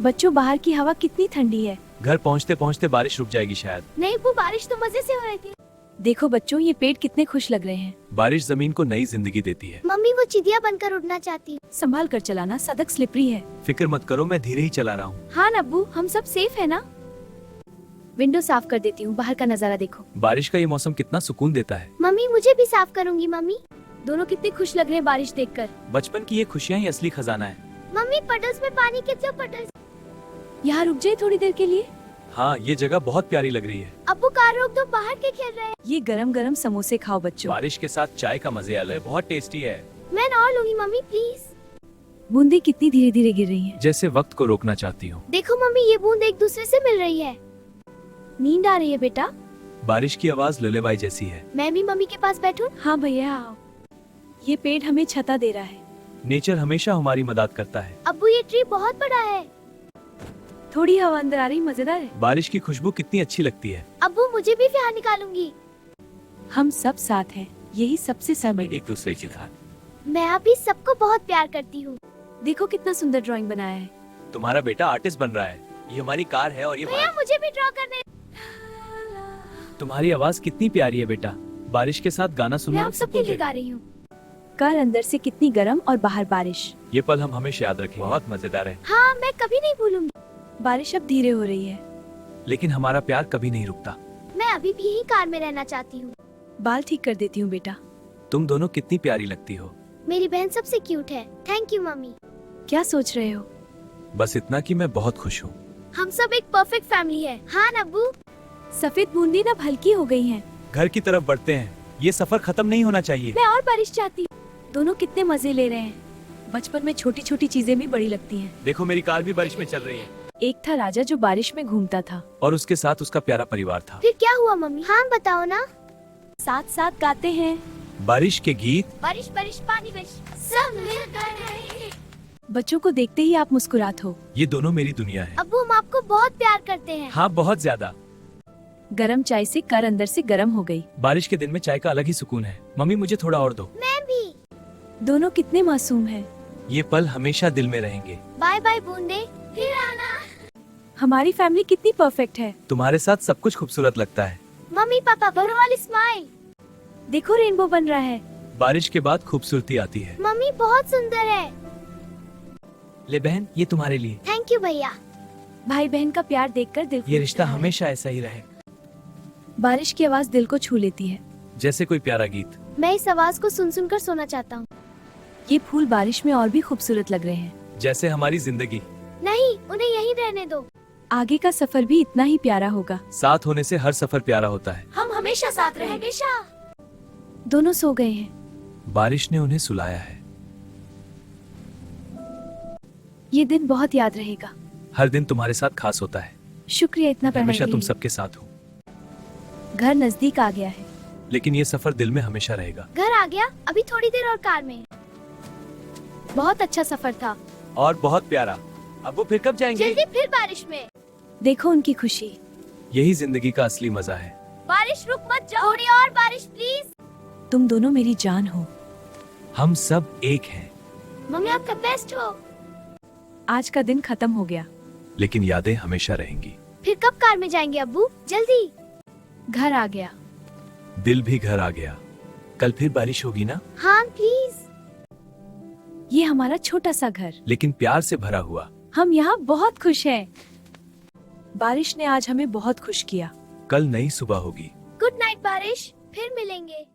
बच्चों, बाहर की हवा कितनी ठंडी है। घर पहुँचते पहुँचते बारिश रुक जाएगी शायद। नहीं वो बारिश तो मजे से हो रही थी। देखो बच्चों, ये पेड़ कितने खुश लग रहे हैं। बारिश जमीन को नई जिंदगी देती है। मम्मी वो चिड़िया बनकर उड़ना चाहती हूँ। संभाल कर चलाना, सड़क स्लिपरी है। फिक्र मत करो, मैं धीरे ही चला रहा हूँ। हाँ नब्बू, हम सब सेफ है ना। विंडो साफ कर देती हूँ, बाहर का नजारा देखो। बारिश का ये मौसम कितना सुकून देता है। मम्मी मुझे भी साफ करूँगी। मम्मी दोनों कितने खुश लग रहे हैं बारिश देखकर। बचपन की ये खुशियाँ ही असली खजाना है। मम्मी पटल्स में पानी के जो पटल्स। यहाँ रुक जाए थोड़ी देर के लिए। हाँ, ये जगह बहुत प्यारी लग रही है। अब्बू कार रोक दो, बाहर के खेल रहे हैं। ये गरम गरम समोसे खाओ बच्चों। बारिश के साथ चाय का मजे अलग है, बहुत टेस्टी है। मैं और लूंगी मम्मी प्लीज। बूंदे कितनी धीरे धीरे गिर रही हैं। जैसे वक्त को रोकना चाहती हूँ। देखो मम्मी ये बूंद एक दूसरे से मिल रही है। नींद आ रही है बेटा। बारिश की आवाज लुलेबाई जैसी है। मैं भी मम्मी के पास बैठूं? हाँ भैया आओ। ये पेड़ हमें छता दे रहा है। नेचर हमेशा हमारी मदद करता है। अब्बू ये ट्री बहुत बड़ा है। थोड़ी हवा अंदर आ रही, मजेदार है। बारिश की खुशबू कितनी अच्छी लगती है। अब्बू मुझे भी बाहर निकालूंगी। हम सब साथ हैं, यही सबसे समय। एक दूसरे की साथ। मैं अभी सबको बहुत प्यार करती हूँ। देखो कितना सुंदर ड्राइंग बनाया है। तुम्हारा बेटा आर्टिस्ट बन रहा है। ये हमारी कार है और ये भैया मुझे भी ड्रॉ करने। तुम्हारी आवाज कितनी प्यारी है बेटा। बारिश के साथ गाना मैं सुनना आप सबके लिए गा रही हूँ। कार अंदर से कितनी गर्म और बाहर बारिश। ये पल हम हमेशा याद रखेंगे। बहुत मजेदार है। हाँ मैं कभी नहीं भूलूंगी। बारिश अब धीरे हो रही है, लेकिन हमारा प्यार कभी नहीं रुकता। मैं अभी भी यही कार में रहना चाहती हूँ। बाल ठीक कर देती हूँ बेटा। तुम दोनों कितनी प्यारी लगती हो। मेरी बहन सबसे क्यूट है। Thank you mummy. क्या सोच रहे हो? बस इतना कि मैं बहुत खुश हूँ। हम सब एक परफेक्ट फैमिली है। हाँ अब्बू। सफेद बूंदी अब हल्की हो गई हैं। घर की तरफ बढ़ते हैं। ये सफर खत्म नहीं होना चाहिए। मैं और बारिश चाहती हूँ। दोनों कितने मजे ले रहे हैं। बचपन में छोटी छोटी चीजें भी बड़ी लगती हैं। देखो मेरी कार भी बारिश में चल रही है। एक था राजा जो बारिश में घूमता था। और उसके साथ उसका प्यारा परिवार था। फिर क्या हुआ मम्मी? हाँ बताओ ना। साथ साथ गाते हैं। बारिश के गीत। बारिश बारिश पानी बारिश सब मिलकर रहेंगे। बच्चों को देखते ही आप मुस्कुराते हो। ये दोनों मेरी दुनिया है। अब्बू हम आपको बहुत प्यार करते हैं। हाँ बहुत ज्यादा। गरम चाय से कार अंदर से गरम हो गई। बारिश के दिन में चाय का अलग ही सुकून है। मम्मी मुझे थोड़ा और दो। मैं भी। दोनों कितने मासूम हैं। ये पल हमेशा दिल में रहेंगे। बाय बाय बूंदे, फिर आना। हमारी फैमिली कितनी परफेक्ट है। तुम्हारे साथ सब कुछ खूबसूरत लगता है। मम्मी पापा बड़ों वाली स्माइल। देखो रेनबो बन रहा है। बारिश के बाद खूबसूरती आती है। मम्मी बहुत सुंदर है। ले बहन, ये तुम्हारे लिए। थैंक यू भैया। भाई बहन का प्यार देखकर दिल ये खुश रिश्ता रहा है। हमेशा ऐसा ही रहे। बारिश की आवाज दिल को छू लेती है। जैसे कोई प्यारा गीत। मैं इस आवाज को सुन सुन कर सोना चाहता हूँ। ये फूल बारिश में और भी खूबसूरत लग रहे हैं। जैसे हमारी जिंदगी। नहीं उन्हें यहीं रहने दो। आगे का सफर भी इतना ही प्यारा होगा। साथ होने से हर सफर प्यारा होता है। हम हमेशा साथ रहेंगे। दोनों सो गए हैं। बारिश ने उन्हें सुलाया है। ये दिन बहुत याद रहेगा। हर दिन तुम्हारे साथ खास होता है। शुक्रिया इतना पढ़ने हमेशा के तुम लिए। सबके साथ हो। घर नजदीक आ गया है। लेकिन ये सफर दिल में हमेशा रहेगा। घर आ गया, अभी थोड़ी देर और कार में। बहुत अच्छा सफर था। और बहुत प्यारा। अब वो फिर कब जाएंगे? जल्दी फिर बारिश में। देखो उनकी खुशी। यही जिंदगी का असली मजा है। बारिश रुक मत जाओ। थोड़ी और बारिश प्लीज। तुम दोनों मेरी जान हो। हम सब एक हैं। मम्मी आपका बेस्ट हो। आज का दिन खत्म हो गया, लेकिन यादें हमेशा रहेंगी। फिर कब कार में जाएंगे अब्बू? जल्दी। घर आ गया। दिल भी घर आ गया। कल फिर बारिश होगी ना? हाँ प्लीज। ये हमारा छोटा सा घर, लेकिन प्यार से भरा हुआ। हम यहाँ बहुत खुश हैं। बारिश ने आज हमें बहुत खुश किया। कल नई सुबह होगी। गुड नाइट बारिश, फिर मिलेंगे।